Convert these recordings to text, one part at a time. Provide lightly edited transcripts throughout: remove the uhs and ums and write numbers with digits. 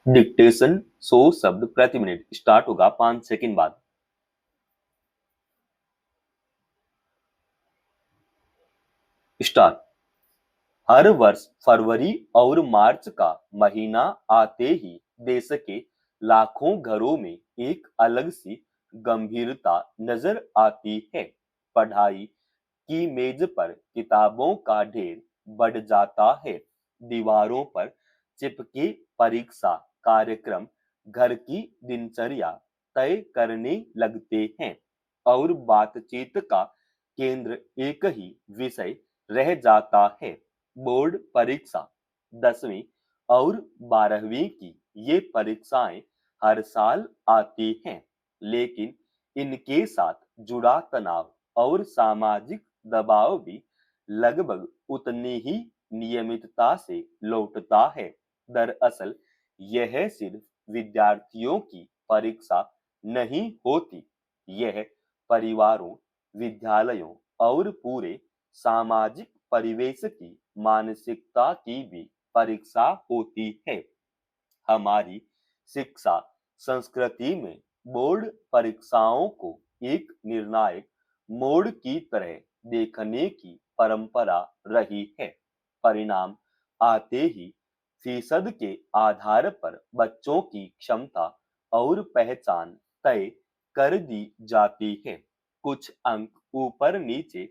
Dictation 100 शब्द प्रति minute start होगा 5 सेकंड बाद। स्टार्ट। हर वर्ष फरवरी और मार्च का महीना आते ही देश के लाखों घरों में एक अलग सी गंभीरता नजर आती है। पढ़ाई की मेज पर किताबों का ढेर बढ़ जाता है। दीवारों पर चिपके परीक्षा कार्यक्रम घर की दिनचर्या तय करने लगते हैं और बातचीत का केंद्र एक ही विषय रह जाता है। बोर्ड परीक्षा 10वीं और 12वीं की ये परीक्षाएं हर साल आती हैं, लेकिन इनके साथ जुड़ा तनाव और सामाजिक दबाव भी लगभग उतनी ही नियमितता से लौटता है। दरअसल यह सिर्फ विद्यार्थियों की परीक्षा नहीं होती, यह परिवारों, विद्यालयों और पूरे सामाजिक परिवेश की मानसिकता की भी परीक्षा होती है। हमारी शिक्षा संस्कृति में बोर्ड परीक्षाओं को एक निर्णायक मोड़ की तरह देखने की परंपरा रही है। परिणाम आते ही फीसद के आधार पर बच्चों की क्षमता और पहचान तय कर दी जाती है। कुछ अंक ऊपर नीचे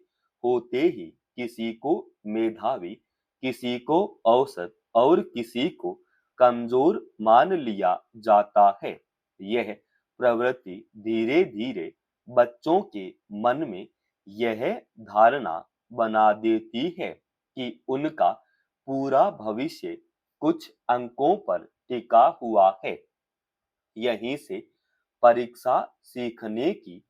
होते ही किसी को मेधावी, किसी को औसत और किसी को कमजोर मान लिया जाता है। यह प्रवृत्ति धीरे धीरे बच्चों के मन में यह धारणा बना देती है कि उनका पूरा भविष्य कुछ अंकों पर टिका हुआ है। यहीं से परीक्षा सीखने की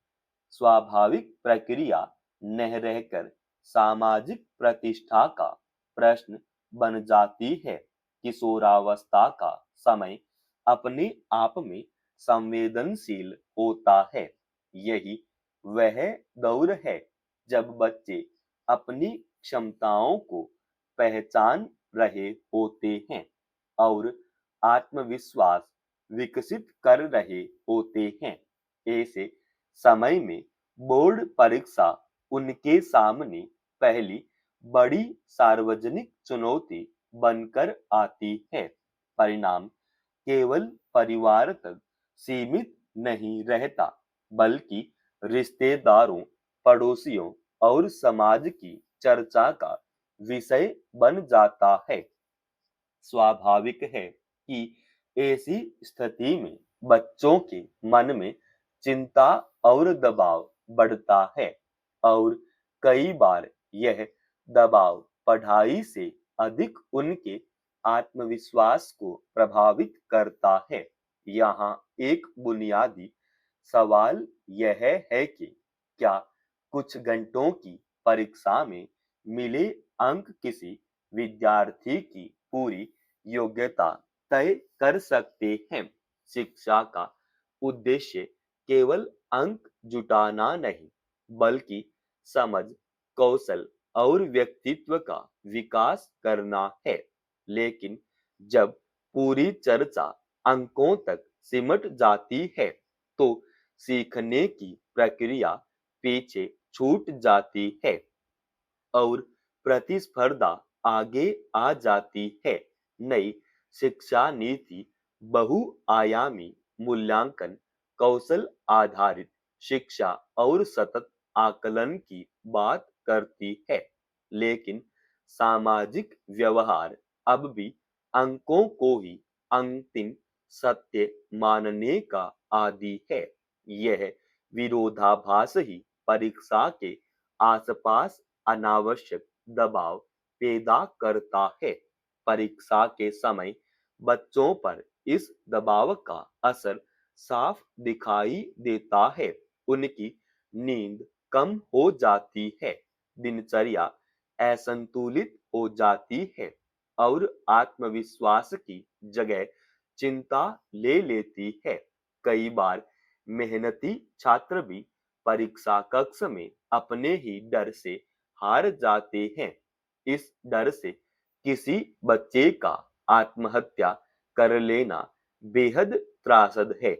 स्वाभाविक प्रक्रिया न रहकर सामाजिक प्रतिष्ठा का प्रश्न बन जाती है। किशोरावस्था का समय अपने आप में संवेदनशील होता है। यही वह दौर है जब बच्चे अपनी क्षमताओं को पहचान रहे होते हैं और आत्मविश्वास विकसित कर रहे होते हैं। ऐसे समय में बोर्ड परीक्षा उनके सामने पहली बड़ी सार्वजनिक चुनौती बनकर आती है। परिणाम केवल परिवार तक सीमित नहीं रहता, बल्कि रिश्तेदारों, पड़ोसियों और समाज की चर्चा का विषय बन जाता है। स्वाभाविक है कि ऐसी स्थिति में बच्चों के मन में चिंता और दबाव बढ़ता है और कई बार यह दबाव पढ़ाई से अधिक उनके आत्मविश्वास को प्रभावित करता है। यहाँ एक बुनियादी सवाल यह है कि क्या कुछ घंटों की परीक्षा में मिले अंक किसी विद्यार्थी की पूरी योग्यता तय कर सकते हैं? शिक्षा का उद्देश्य केवल अंक जुटाना नहीं, बल्कि समझ, कौशल और व्यक्तित्व का विकास करना है। लेकिन जब पूरी चर्चा अंकों तक सिमट जाती है, तो सीखने की प्रक्रिया पीछे छूट जाती है और प्रतिस्पर्धा आगे आ जाती है। नई शिक्षा नीति बहुआयामी मूल्यांकन, कौशल आधारित शिक्षा और सतत आकलन की बात करती है, लेकिन सामाजिक व्यवहार अब भी अंकों को ही अंतिम सत्य मानने का आदी है। यह विरोधाभास ही परीक्षा के आसपास अनावश्यक दबाव पैदा करता है। परीक्षा के समय बच्चों पर इस दबाव का असर साफ दिखाई देता है। उनकी नींद कम हो जाती है, दिनचर्या असंतुलित हो जाती है और आत्मविश्वास की जगह चिंता ले लेती है। कई बार मेहनती छात्र भी परीक्षा कक्ष में अपने ही डर से हार जाते हैं। इस डर से किसी बच्चे का आत्महत्या कर लेना बेहद त्रासद है।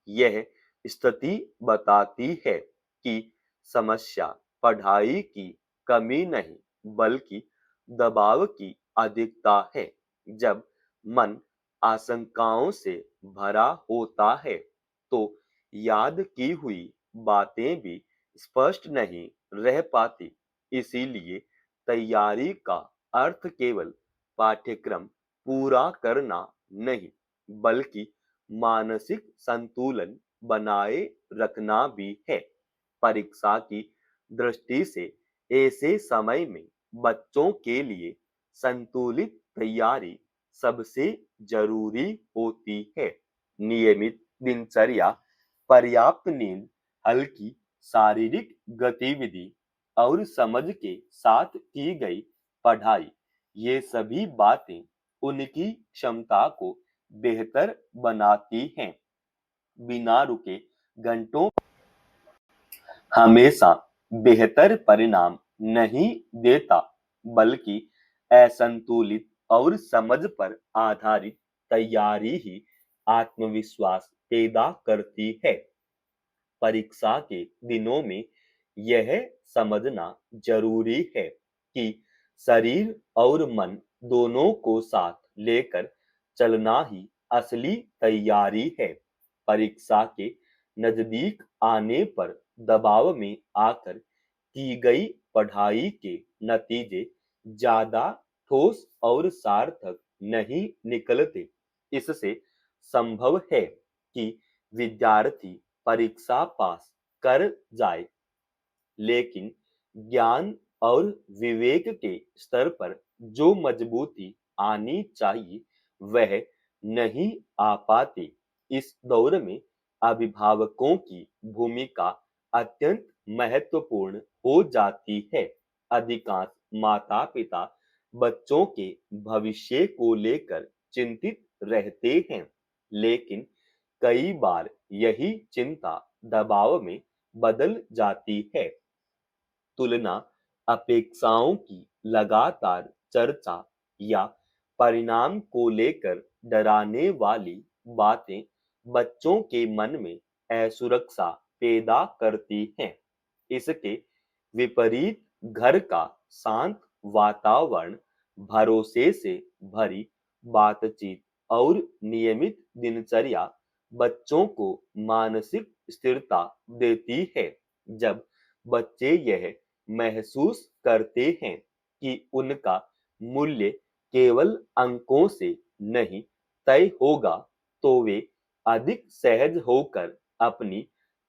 यह स्थिति बताती है कि समस्या पढ़ाई की कमी नहीं बल्कि दबाव की अधिकता है। जब मन आशंकाओं से भरा होता है तो याद की हुई बातें भी स्पष्ट नहीं रह पाती। इसीलिए तैयारी का अर्थ केवल पाठ्यक्रम पूरा करना नहीं बल्कि मानसिक संतुलन बनाए रखना भी है। परीक्षा की दृष्टि से ऐसे समय में बच्चों के लिए संतुलित तैयारी सबसे जरूरी होती है। नियमित दिनचर्या, पर्याप्त नींद, हल्की शारीरिक गतिविधि और समझ के साथ की गई पढ़ाई, ये सभी बातें उनकी क्षमता को बेहतर बनाती हैं। बिना रुके घंटों हमेशा बेहतर परिणाम नहीं देता बल्कि असंतुलित और समझ पर आधारित तैयारी ही आत्मविश्वास पैदा करती है। परीक्षा के दिनों में यह समझना जरूरी है कि शरीर और मन दोनों को साथ लेकर चलना ही असली तैयारी है। परीक्षा के नजदीक आने पर दबाव में आकर की गई पढ़ाई के नतीजे ज्यादा ठोस और सार्थक नहीं निकलते। इससे संभव है कि विद्यार्थी परीक्षा पास कर जाए लेकिन ज्ञान और विवेक के स्तर पर जो मजबूती आनी चाहिए वह नहीं आ पाती। इस दौर में अभिभावकों की भूमिका अत्यंत महत्वपूर्ण हो जाती है। अधिकांश माता पिता बच्चों के भविष्य को लेकर चिंतित रहते हैं लेकिन कई बार यही चिंता दबाव में बदल जाती है। तुलना, अपेक्षाओं की लगातार चर्चा या परिणाम को लेकर डराने वाली बातें बच्चों के मन में असुरक्षा पैदा करती हैं। इसके विपरीत घर का शांत वातावरण, भरोसे से भरी बातचीत और नियमित दिनचर्या बच्चों को मानसिक स्थिरता देती है। जब बच्चे यह महसूस करते हैं कि उनका मूल्य केवल अंकों से नहीं तय होगा तो वे अधिक सहज होकर अपनी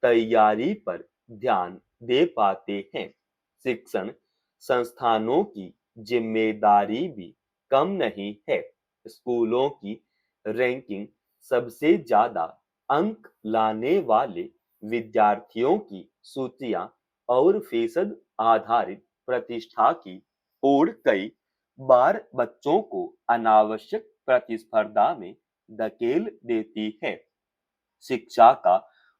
तैयारी पर ध्यान दे पाते हैं। शिक्षण संस्थानों की जिम्मेदारी भी कम नहीं है। स्कूलों की रैंकिंग सबसे ज्यादा अंक लाने वाले विद्यार्थियों की सूचियां और फीसद आधारित प्रतिष्ठा की ओर कई बार बच्चों को अनावश्यक प्रतिस्पर्धा में धकेल देती है। शिक्षा का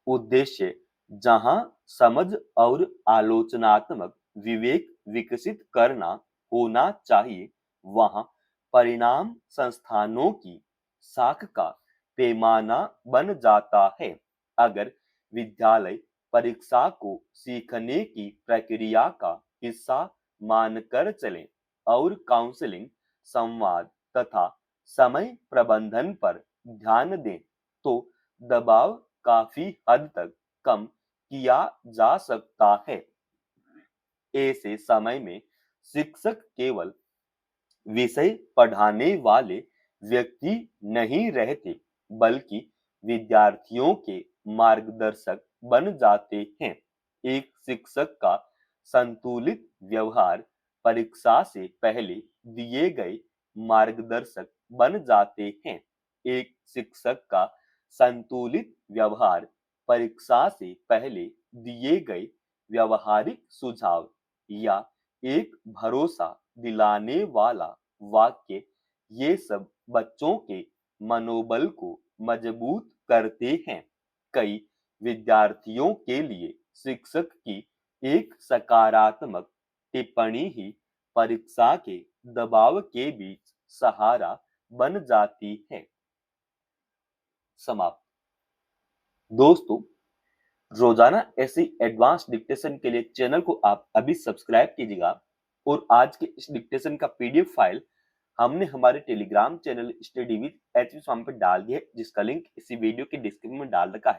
उद्देश्य जहां समझ और आलोचनात्मक विवेक विकसित करना होना चाहिए वहां परिणाम संस्थानों की साख का पैमाना बन जाता है। अगर विद्यालय परीक्षा को सीखने की प्रक्रिया का हिस्सा मानकर चले और काउंसलिंग, संवाद तथा समय प्रबंधन पर ध्यान दें तो दबाव काफी हद तक कम किया जा सकता है। ऐसे समय में शिक्षक केवल विषय पढ़ाने वाले व्यक्ति नहीं रहते बल्कि विद्यार्थियों के मार्गदर्शक बन जाते हैं। एक शिक्षक का संतुलित व्यवहार परीक्षा से पहले दिए गए मार्गदर्शक बन जाते हैं। एक शिक्षक का संतुलित व्यवहार परीक्षा से पहले दिए गए व्यवहारिक सुझाव या एक भरोसा दिलाने वाला वाक्य, ये सब बच्चों के मनोबल को मजबूत करते हैं। कई विद्यार्थियों के लिए शिक्षक की एक सकारात्मक टिप्पणी ही परीक्षा के दबाव के बीच सहारा बन जाती है। समाप्त। दोस्तों, रोजाना ऐसी एडवांस डिक्टेशन के लिए चैनल को आप अभी सब्सक्राइब कीजिएगा और आज के इस डिक्टेशन का पीडीएफ फाइल हमने हमारे Telegram channel study with HV Swami पर डाल दिया है, जिसका लिंक इसी वीडियो के डिस्क्रिप्शन में डाल रखा है।